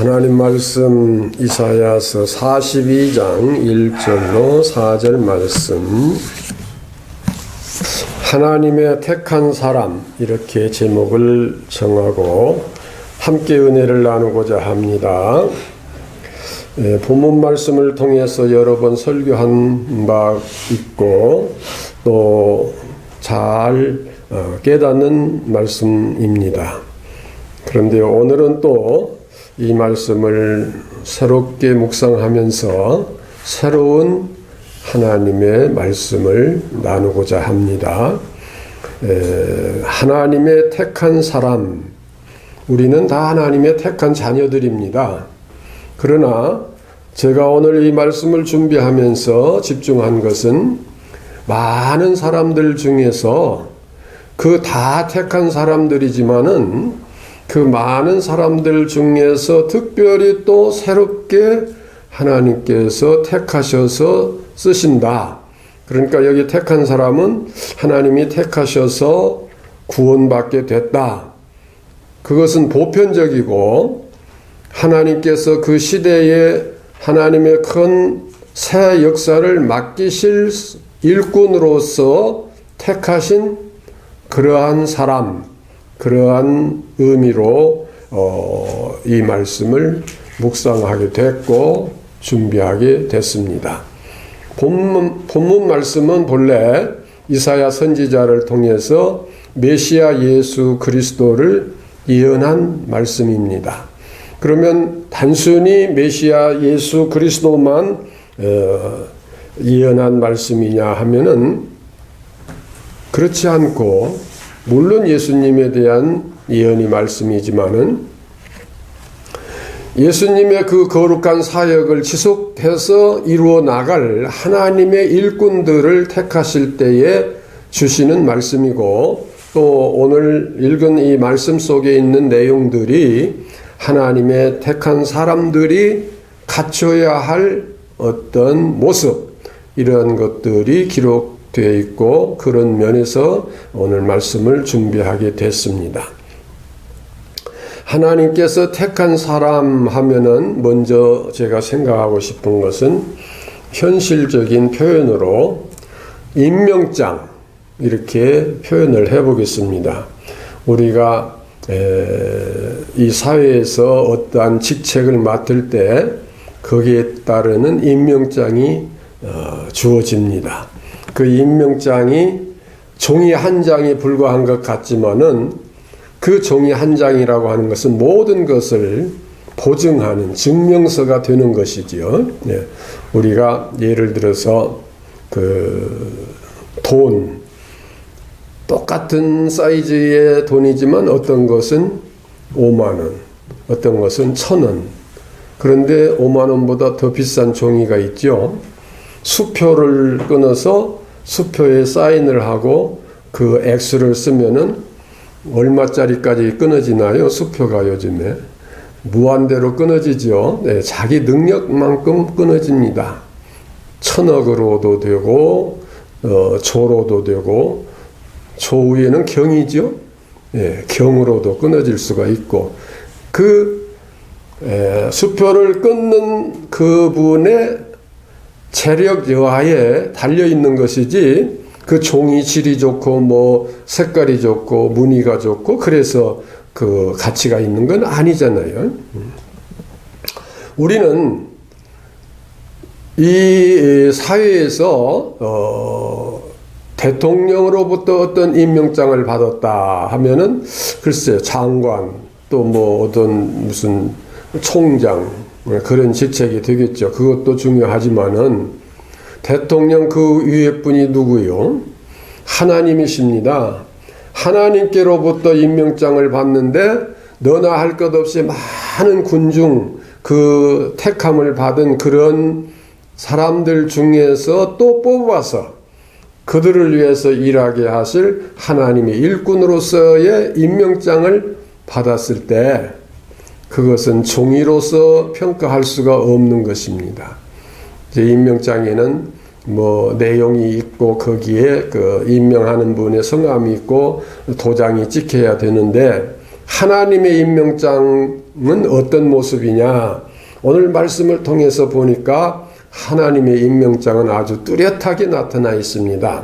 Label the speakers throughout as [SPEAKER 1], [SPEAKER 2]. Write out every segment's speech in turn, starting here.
[SPEAKER 1] 하나님 말씀 이사야서 42장 1절로 4절 말씀, 하나님의 택한 사람, 이렇게 제목을 정하고 함께 은혜를 나누고자 합니다. 본문 말씀을 통해서 여러 번 설교한 바 있고 또 잘 깨닫는 말씀입니다. 그런데 오늘은 또 이 말씀을 새롭게 묵상하면서 새로운 하나님의 말씀을 나누고자 합니다. 하나님의 택한 사람, 우리는 다 하나님의 택한 자녀들입니다. 그러나 제가 오늘 이 말씀을 준비하면서 집중한 것은 많은 사람들 중에서 그 다 택한 사람들이지만은 그 많은 사람들 중에서 특별히 또 새롭게 하나님께서 택하셔서 쓰신다. 그러니까 여기 택한 사람은 하나님이 택하셔서 구원받게 됐다. 그것은 보편적이고 하나님께서 그 시대에 하나님의 큰 새 역사를 맡기실 일꾼으로서 택하신 그러한 사람, 그러한 의미로 이 말씀을 묵상하게 됐고 준비하게 됐습니다. 본문 말씀은 본래 이사야 선지자를 통해서 메시아 예수 그리스도를 예언한 말씀입니다. 그러면 단순히 메시아 예수 그리스도만 예언한 말씀이냐 하면은 그렇지 않고, 물론 예수님에 대한 예언이 말씀이지만은 예수님의 그 거룩한 사역을 지속해서 이루어 나갈 하나님의 일꾼들을 택하실 때에 주시는 말씀이고, 또 오늘 읽은 이 말씀 속에 있는 내용들이 하나님의 택한 사람들이 갖춰야 할 어떤 모습, 이런 것들이 기록되어 있고, 그런 면에서 오늘 말씀을 준비하게 됐습니다. 하나님께서 택한 사람 하면은 먼저 제가 생각하고 싶은 것은 현실적인 표현으로 임명장, 이렇게 표현을 해보겠습니다. 우리가 이 사회에서 어떠한 직책을 맡을 때 거기에 따르는 임명장이 주어집니다. 그 임명장이 종이 한 장에 불과한 것 같지만은 그 종이 한 장이라고 하는 것은 모든 것을 보증하는 증명서가 되는 것이지요. 네. 우리가 예를 들어서 돈, 똑같은 사이즈의 돈이지만 어떤 것은 5만 원, 어떤 것은 1,000원. 그런데 5만 원보다 더 비싼 종이가 있죠. 수표를 끊어서 수표에 사인을 하고 그 액수를 쓰면은 얼마짜리까지 끊어지나요? 수표가 요즘에 무한대로 끊어지죠. 네, 자기 능력만큼 끊어집니다. 1,000억으로도 되고 조로도 되고, 조 위에는 경이죠. 네, 경으로도 끊어질 수가 있고, 수표를 끊는 그분의 재력 여하에 달려있는 것이지, 그 종이 질이 좋고 색깔이 좋고 무늬가 좋고 그래서 그 가치가 있는 건 아니잖아요. 우리는 이 사회에서 대통령으로부터 어떤 임명장을 받았다 하면은 글쎄요, 장관, 또 어떤 무슨 총장, 그런 직책이 되겠죠. 그것도 중요하지만은 대통령 그 위에 분이 누구요? 하나님이십니다. 하나님께로부터 임명장을 받는데 너나 할 것 없이 많은 군중, 그 택함을 받은 그런 사람들 중에서 또 뽑아서 그들을 위해서 일하게 하실 하나님의 일꾼으로서의 임명장을 받았을 때 그것은 종이로서 평가할 수가 없는 것입니다. 이제 임명장에는 내용이 있고 거기에 그 임명하는 분의 성함이 있고 도장이 찍혀야 되는데, 하나님의 임명장 어떤 모습이냐? 오늘 말씀을 통해서 보니까 하나님의 임명장은 아주 뚜렷하게 나타나 있습니다.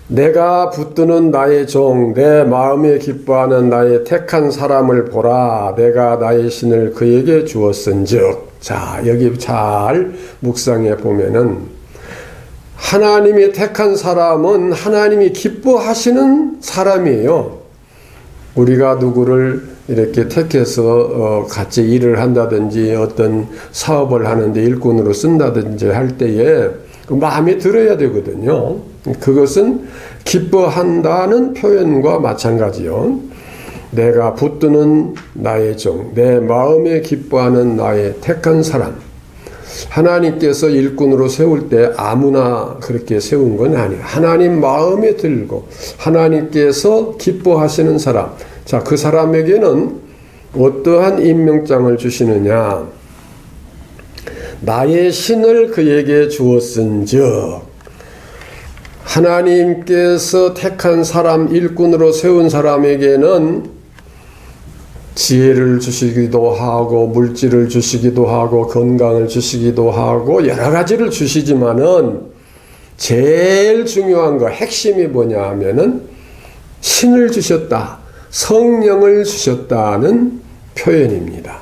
[SPEAKER 1] 내가 붙드는 나의 종, 내 마음에 기뻐하는 나의 택한 사람을 보라. 내가 나의 신을 그에게 주었은즉. 자, 여기 잘 묵상해 보면은 하나님이 택한 사람은 하나님이 기뻐하시는 사람이에요. 우리가 누구를 이렇게 택해서 같이 일을 한다든지 어떤 사업을 하는데 일꾼으로 쓴다든지 할 때에 마음에 들어야 되거든요. 그것은 기뻐한다는 표현과 마찬가지요. 내가 붙드는 나의 종, 내 마음에 기뻐하는 나의 택한 사람. 하나님께서 일꾼으로 세울 때 아무나 그렇게 세운 건 아니에요. 하나님 마음에 들고 하나님께서 기뻐하시는 사람. 자, 그 사람에게는 어떠한 임명장을 주시느냐? 나의 신을 그에게 주었은즉. 하나님께서 택한 사람, 일꾼으로 세운 사람에게는 지혜를 주시기도 하고 물질을 주시기도 하고 건강을 주시기도 하고 여러 가지를 주시지만은 제일 중요한 거 핵심이 뭐냐 하면은 신을 주셨다. 성령을 주셨다는 표현입니다.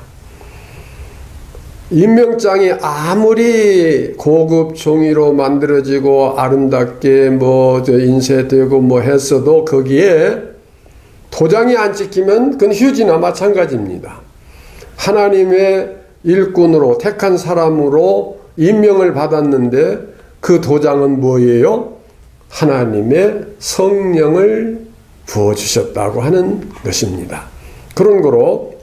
[SPEAKER 1] 임명장이 아무리 고급 종이로 만들어지고 아름답게 인쇄되고 했어도 거기에 도장이 안 찍히면 그건 휴지나 마찬가지입니다. 하나님의 일꾼으로 택한 사람으로 임명을 받았는데 그 도장은 뭐예요? 하나님의 성령을 부어주셨다고 하는 것입니다. 그런 거로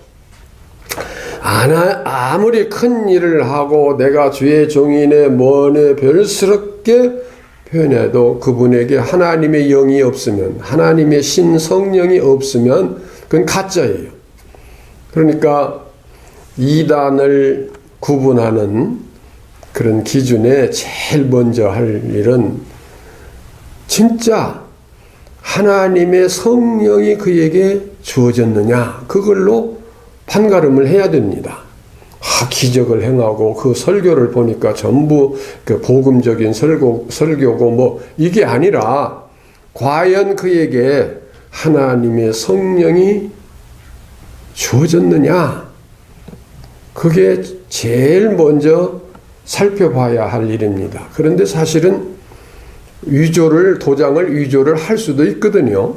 [SPEAKER 1] 아무리 큰 일을 하고 내가 주의 종이네 뭐네 별스럽게 표현해도 그분에게 하나님의 영이 없으면, 하나님의 신성령이 없으면 그건 가짜예요. 그러니까 이단을 구분하는 그런 기준에 제일 먼저 할 일은 진짜 하나님의 성령이 그에게 주어졌느냐, 그걸로 판가름을 해야 됩니다. 기적을 행하고 그 설교를 보니까 전부 그 복음적인 설교고 이게 아니라 과연 그에게 하나님의 성령이 주어졌느냐, 그게 제일 먼저 살펴봐야 할 일입니다. 그런데 사실은 도장을 위조를 할 수도 있거든요.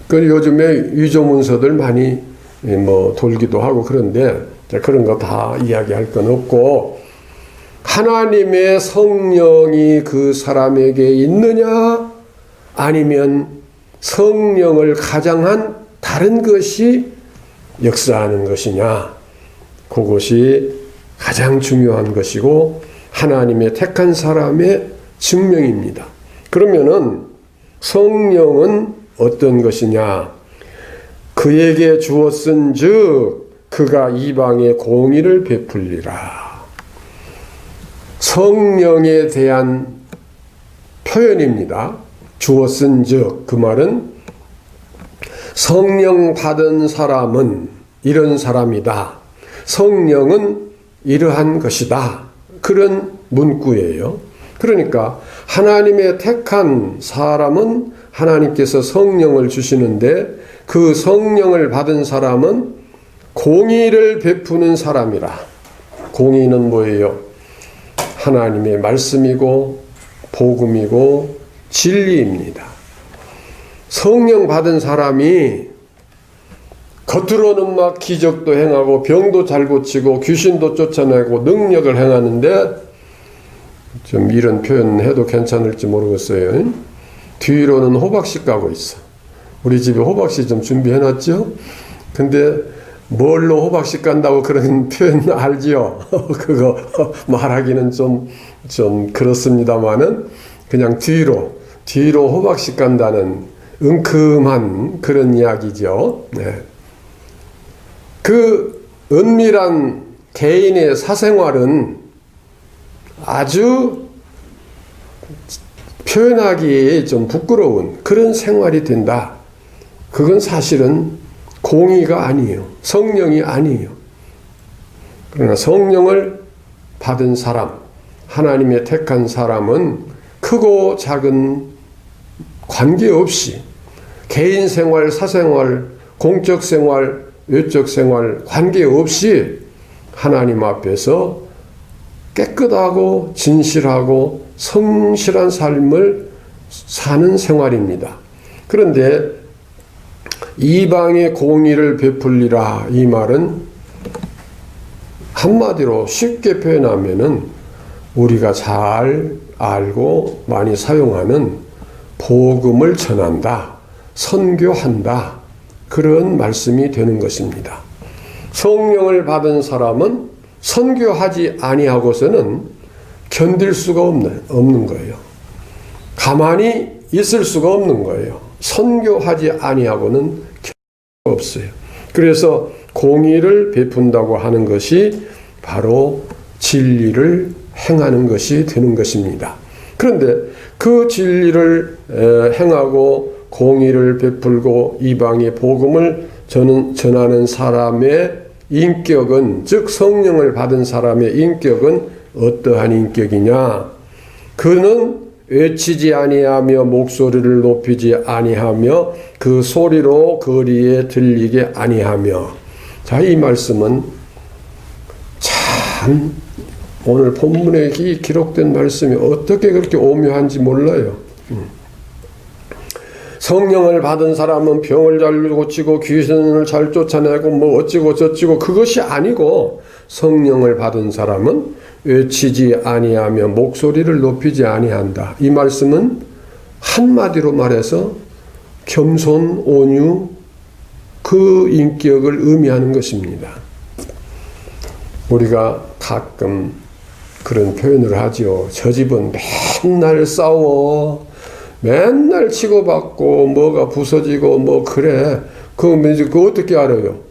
[SPEAKER 1] 그 요즘에 위조 문서들 많이 돌기도 하고 그런데 그런 거 다 이야기할 건 없고, 하나님의 성령이 그 사람에게 있느냐 아니면 성령을 가장한 다른 것이 역사하는 것이냐, 그것이 가장 중요한 것이고 하나님의 택한 사람의 증명입니다. 그러면은 성령은 어떤 것이냐? 그에게 주었은즉 그가 이방에 공의를 베풀리라. 성령에 대한 표현입니다. 주었은즉, 그 말은 성령 받은 사람은 이런 사람이다. 성령은 이러한 것이다. 그런 문구예요. 그러니까 하나님의 택한 사람은 하나님께서 성령을 주시는데 그 성령을 받은 사람은 공의를 베푸는 사람이라. 공의는 뭐예요? 하나님의 말씀이고 복음이고 진리입니다. 성령 받은 사람이 겉으로는 막 기적도 행하고 병도 잘 고치고 귀신도 쫓아내고 능력을 행하는데, 좀 이런 표현 해도 괜찮을지 모르겠어요. 뒤로는 호박씨 까고 있어. 우리 집에 호박씨 좀 준비해놨죠? 근데 뭘로 호박씨 깐다고 그런 표현 알지요? 그거 말하기는 좀 그렇습니다만은 그냥 뒤로 호박씨 깐다는 은큼한 그런 이야기죠. 네. 그 은밀한 개인의 사생활은 아주 표현하기 좀 부끄러운 그런 생활이 된다. 그건 사실은 공의가 아니에요. 성령이 아니에요. 그러나 성령을 받은 사람, 하나님의 택한 사람은 크고 작은 관계없이 개인 생활, 사생활, 공적 생활, 외적 생활 관계없이 하나님 앞에서 깨끗하고 진실하고 성실한 삶을 사는 생활입니다. 그런데 이방의 공의를 베풀리라, 이 말은 한마디로 쉽게 표현하면은 우리가 잘 알고 많이 사용하는 복음을 전한다, 선교한다, 그런 말씀이 되는 것입니다. 성령을 받은 사람은 선교하지 아니하고서는 견딜 수가 없는 거예요. 가만히 있을 수가 없는 거예요. 선교하지 아니하고는 견딜 수가 없어요. 그래서 공의를 베푼다고 하는 것이 바로 진리를 행하는 것이 되는 것입니다. 그런데 그 진리를 행하고 공의를 베풀고 이방의 복음을 전하는 사람의 인격은, 즉 성령을 받은 사람의 인격은 어떠한 인격이냐? 그는 외치지 아니하며 목소리를 높이지 아니하며 그 소리로 거리에 들리게 아니하며. 자, 이 말씀은 참 오늘 본문에 기록된 말씀이 어떻게 그렇게 오묘한지 몰라요. 성령을 받은 사람은 병을 잘 고치고 귀신을 잘 쫓아내고 뭐 어찌고 저찌고, 그것이 아니고 성령을 받은 사람은 외치지 아니하며 목소리를 높이지 아니한다. 이 말씀은 한마디로 말해서 겸손, 온유, 그 인격을 의미하는 것입니다. 우리가 가끔 그런 표현을 하죠. 저 집은 맨날 싸워, 맨날 치고받고 뭐가 부서지고 뭐 그래. 그거 어떻게 알아요?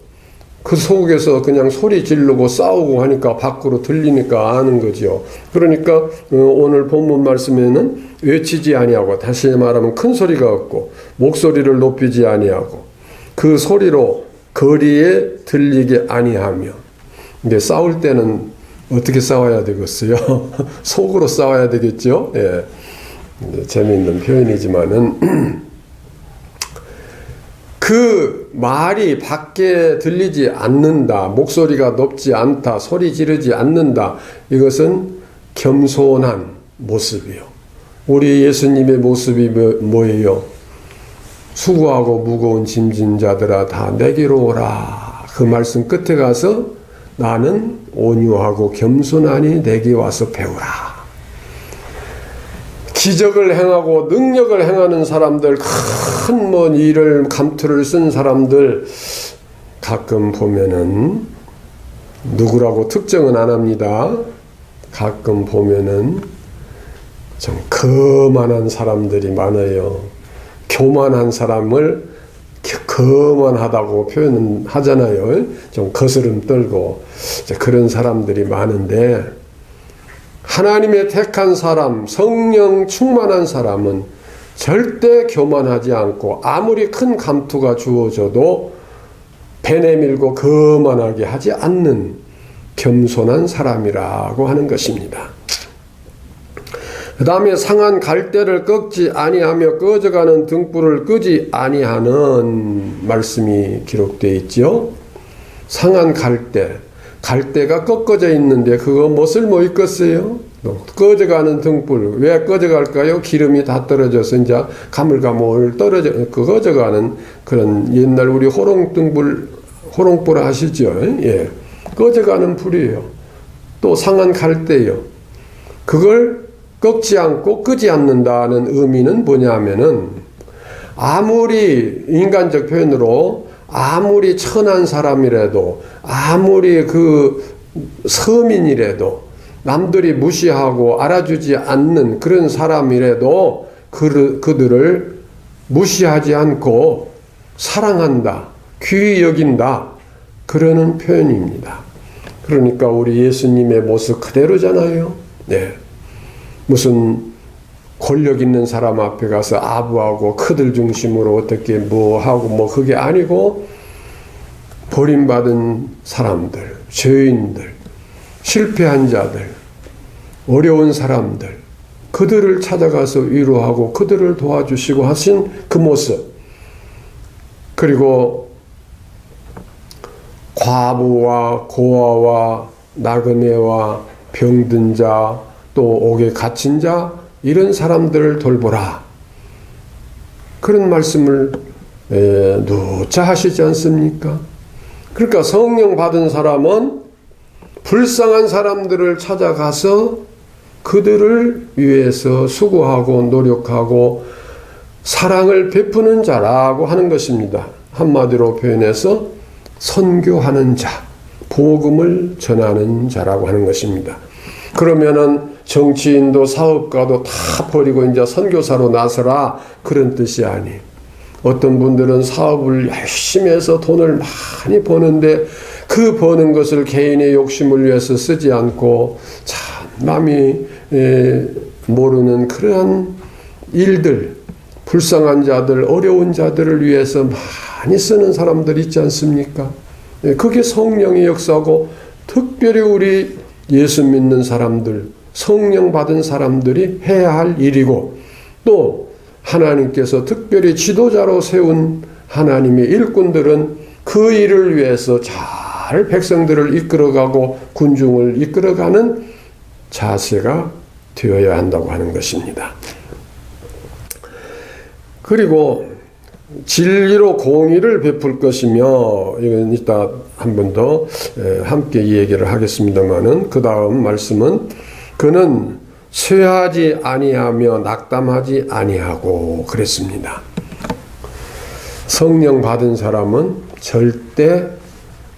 [SPEAKER 1] 그 속에서 그냥 소리 지르고 싸우고 하니까 밖으로 들리니까 아는 거죠. 그러니까 오늘 본문 말씀에는 외치지 아니하고, 다시 말하면 큰 소리가 없고 목소리를 높이지 아니하고 그 소리로 거리에 들리게 아니하며. 근데 싸울 때는 어떻게 싸워야 되겠어요? 속으로 싸워야 되겠죠? 예. 재미있는 표현이지만은 그 말이 밖에 들리지 않는다, 목소리가 높지 않다, 소리 지르지 않는다, 이것은 겸손한 모습이요. 우리 예수님의 모습이 뭐예요? 수고하고 무거운 짐진 자들아 다 내게로 오라. 그 말씀 끝에 가서 나는 온유하고 겸손하니 내게 와서 배우라. 기적을 행하고 능력을 행하는 사람들, 큰 뭔 일을 감투를 쓴 사람들 가끔 보면은, 누구라고 특정은 안 합니다. 가끔 보면은 좀 거만한 사람들이 많아요. 교만한 사람을 거만하다고 표현은 하잖아요. 좀 거스름 떨고 그런 사람들이 많은데, 하나님의 택한 사람, 성령 충만한 사람은 절대 교만하지 않고 아무리 큰 감투가 주어져도 배 내밀고 거만하게 하지 않는 겸손한 사람이라고 하는 것입니다. 그 다음에 상한 갈대를 꺾지 아니하며 꺼져가는 등불을 끄지 아니하는 말씀이 기록되어 있죠. 상한 갈대가 꺾어져 있는데 그거 뭐 쓸모 있겠어요? 꺼져가는 등불, 왜 꺼져갈까요? 기름이 다 떨어져서 이제 가물가물 꺼져가는 그런, 옛날 우리 호롱불 아시죠? 예. 꺼져가는 불이에요. 또 상한 갈대요. 그걸 꺾지 않고 끄지 않는다는 의미는 뭐냐면은, 아무리 인간적 표현으로 아무리 천한 사람이라도, 아무리 그 서민이라도, 남들이 무시하고 알아주지 않는 그런 사람이라도 그들을 무시하지 않고 사랑한다, 귀히 여긴다, 그러는 표현입니다. 그러니까 우리 예수님의 모습 그대로잖아요. 네. 무슨 권력 있는 사람 앞에 가서 아부하고 그들 중심으로 어떻게 뭐 하고 뭐 그게 아니고, 버림받은 사람들, 죄인들, 실패한 자들, 어려운 사람들, 그들을 찾아가서 위로하고 그들을 도와주시고 하신 그 모습, 그리고 과부와 고아와 나그네와 병든 자, 또 옥에 갇힌 자, 이런 사람들을 돌보라, 그런 말씀을 누차 하시지 않습니까? 그러니까 성령 받은 사람은 불쌍한 사람들을 찾아가서 그들을 위해서 수고하고 노력하고 사랑을 베푸는 자라고 하는 것입니다. 한마디로 표현해서 선교하는 자, 복음을 전하는 자라고 하는 것입니다. 그러면은 정치인도 사업가도 다 버리고 이제 선교사로 나서라, 그런 뜻이 아니에요. 어떤 분들은 사업을 열심히 해서 돈을 많이 버는데 그 버는 것을 개인의 욕심을 위해서 쓰지 않고 참 남이 모르는 그러한 일들, 불쌍한 자들, 어려운 자들을 위해서 많이 쓰는 사람들 있지 않습니까? 그게 성령의 역사고, 특별히 우리 예수 믿는 사람들, 성령 받은 사람들이 해야 할 일이고, 또 하나님께서 특별히 지도자로 세운 하나님의 일꾼들은 그 일을 위해서 잘 백성들을 이끌어가고 군중을 이끌어가는 자세가 되어야 한다고 하는 것입니다. 그리고 진리로 공의를 베풀 것이며, 이건 이따 한 번 더 함께 이 얘기를 하겠습니다만은, 그 다음 말씀은 그는 쇠하지 아니하며 낙담하지 아니하고 그랬습니다. 성령 받은 사람은 절대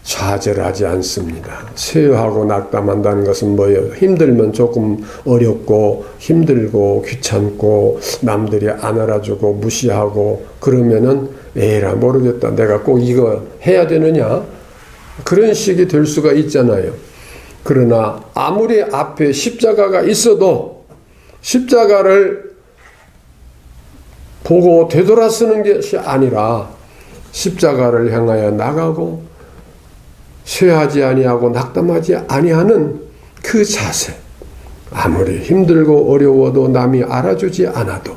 [SPEAKER 1] 좌절하지 않습니다. 쇠하고 낙담한다는 것은 뭐예요? 힘들면 조금 어렵고 힘들고 귀찮고 남들이 안 알아주고 무시하고 그러면은 에라 모르겠다, 내가 꼭 이거 해야 되느냐, 그런 식이 될 수가 있잖아요. 그러나 아무리 앞에 십자가가 있어도 십자가를 보고 되돌아서는 것이 아니라 십자가를 향하여 나가고 쇠하지 아니하고 낙담하지 아니하는 그 자세, 아무리 힘들고 어려워도 남이 알아주지 않아도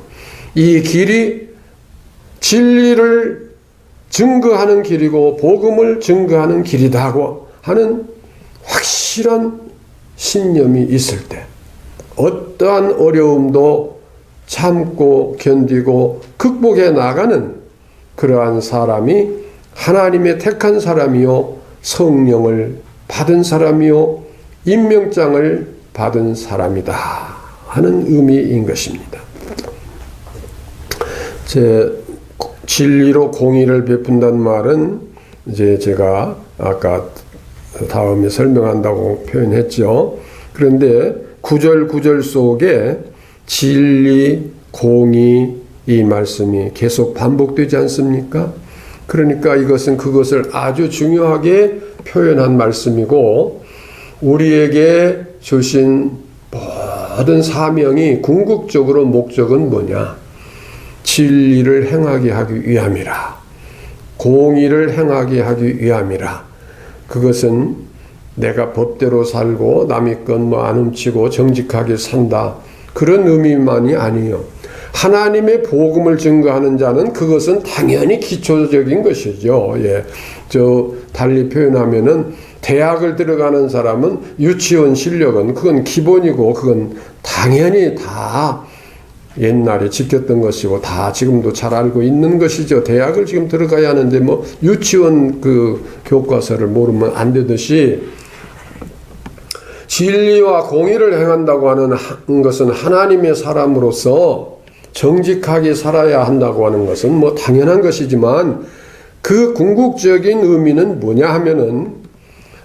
[SPEAKER 1] 이 길이 진리를 증거하는 길이고 복음을 증거하는 길이다고 하는 확실한 신념이 있을 때 어떠한 어려움도 참고 견디고 극복해 나가는 그러한 사람이 하나님의 택한 사람이요, 성령을 받은 사람이요, 임명장을 받은 사람이다 하는 의미인 것입니다. 진리로 공의를 베푼다는 말은 이제 제가 아까 다음에 설명한다고 표현했죠. 그런데 구절 속에 진리, 공의, 이 말씀이 계속 반복되지 않습니까? 그러니까 이것은 그것을 아주 중요하게 표현한 말씀이고, 우리에게 주신 모든 사명이 궁극적으로 목적은 뭐냐? 진리를 행하게 하기 위함이라. 공의를 행하게 하기 위함이라. 그것은 내가 법대로 살고 남의 것 뭐 안 훔치고 정직하게 산다, 그런 의미만이 아니에요. 하나님의 복음을 증거하는 자는 그것은 당연히 기초적인 것이죠. 예. 달리 표현하면은 대학을 들어가는 사람은 유치원 실력은 그건 기본이고 그건 당연히 다 옛날에 지켰던 것이고 다 지금도 잘 알고 있는 것이죠. 대학을 지금 들어가야 하는데 뭐 유치원 그 교과서를 모르면 안 되듯이, 진리와 공의를 행한다고 하는 것은 하나님의 사람으로서 정직하게 살아야 한다고 하는 것은 뭐 당연한 것이지만, 그 궁극적인 의미는 뭐냐 하면은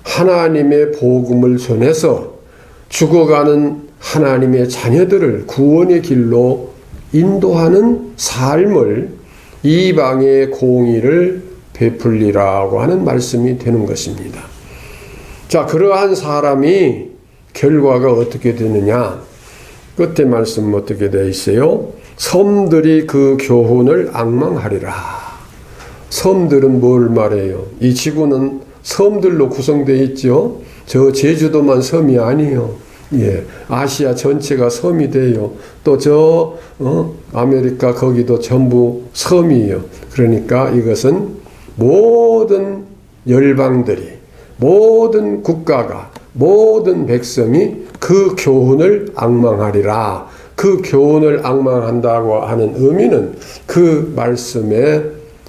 [SPEAKER 1] 하나님의 복음을 전해서 죽어가는 하나님의 자녀들을 구원의 길로 인도하는 삶을, 이방의 공의를 베풀리라고 하는 말씀이 되는 것입니다. 자, 그러한 사람이 결과가 어떻게 되느냐? 끝에 말씀 어떻게 되어 있어요? 섬들이 그 교훈을 앙망하리라. 섬들은 뭘 말해요? 이 지구는 섬들로 구성되어 있죠. 저 제주도만 섬이 아니에요. 예, 아시아 전체가 섬이 돼요. 또 아메리카 거기도 전부 섬이에요. 그러니까 이것은 모든 열방들이, 모든 국가가, 모든 백성이 그 교훈을 앙망하리라. 그 교훈을 앙망한다고 하는 의미는 그 말씀에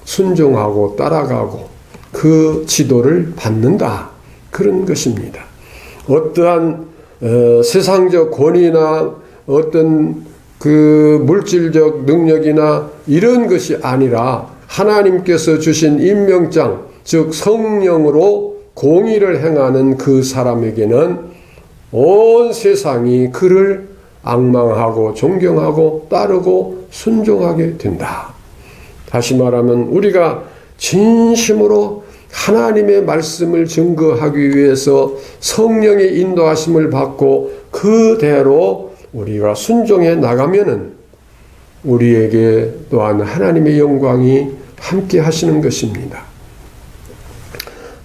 [SPEAKER 1] 순종하고 따라가고 그 지도를 받는다. 그런 것입니다. 어떠한 세상적 권위나 어떤 그 물질적 능력이나 이런 것이 아니라 하나님께서 주신 임명장, 즉 성령으로 공의를 행하는 그 사람에게는 온 세상이 그를 앙망하고 존경하고 따르고 순종하게 된다. 다시 말하면 우리가 진심으로 하나님의 말씀을 증거하기 위해서 성령의 인도하심을 받고 그대로 우리가 순종해 나가면은 우리에게 또한 하나님의 영광이 함께 하시는 것입니다.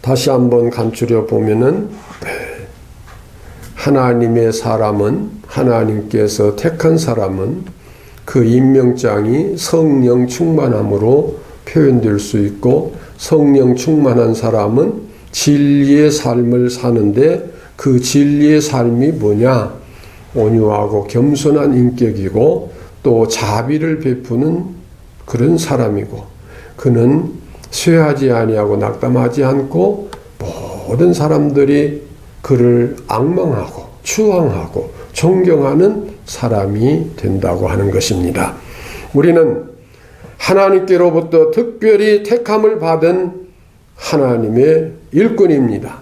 [SPEAKER 1] 다시 한번 감추려 보면은 하나님의 사람은, 하나님께서 택한 사람은 그 임명장이 성령 충만함으로 표현될 수 있고, 성령 충만한 사람은 진리의 삶을 사는데 그 진리의 삶이 뭐냐? 온유하고 겸손한 인격이고 또 자비를 베푸는 그런 사람이고, 그는 쇠하지 아니하고 낙담하지 않고 모든 사람들이 그를 앙망하고 추앙하고 존경하는 사람이 된다고 하는 것입니다. 우리는 하나님께로부터 특별히 택함을 받은 하나님의 일꾼입니다.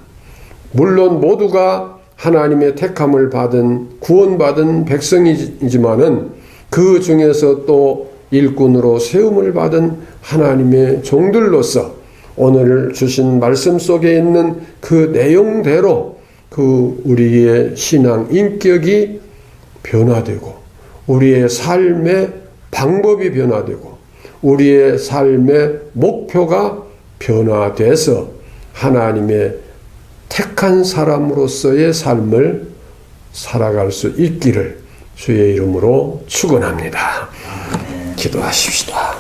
[SPEAKER 1] 물론 모두가 하나님의 택함을 받은 구원받은 백성이지만은 그 중에서 또 일꾼으로 세움을 받은 하나님의 종들로서 오늘 주신 말씀 속에 있는 그 내용대로 그 우리의 신앙 인격이 변화되고 우리의 삶의 방법이 변화되고 우리의 삶의 목표가 변화돼서 하나님의 택한 사람으로서의 삶을 살아갈 수 있기를 주의 이름으로 축원합니다. 기도하십시다.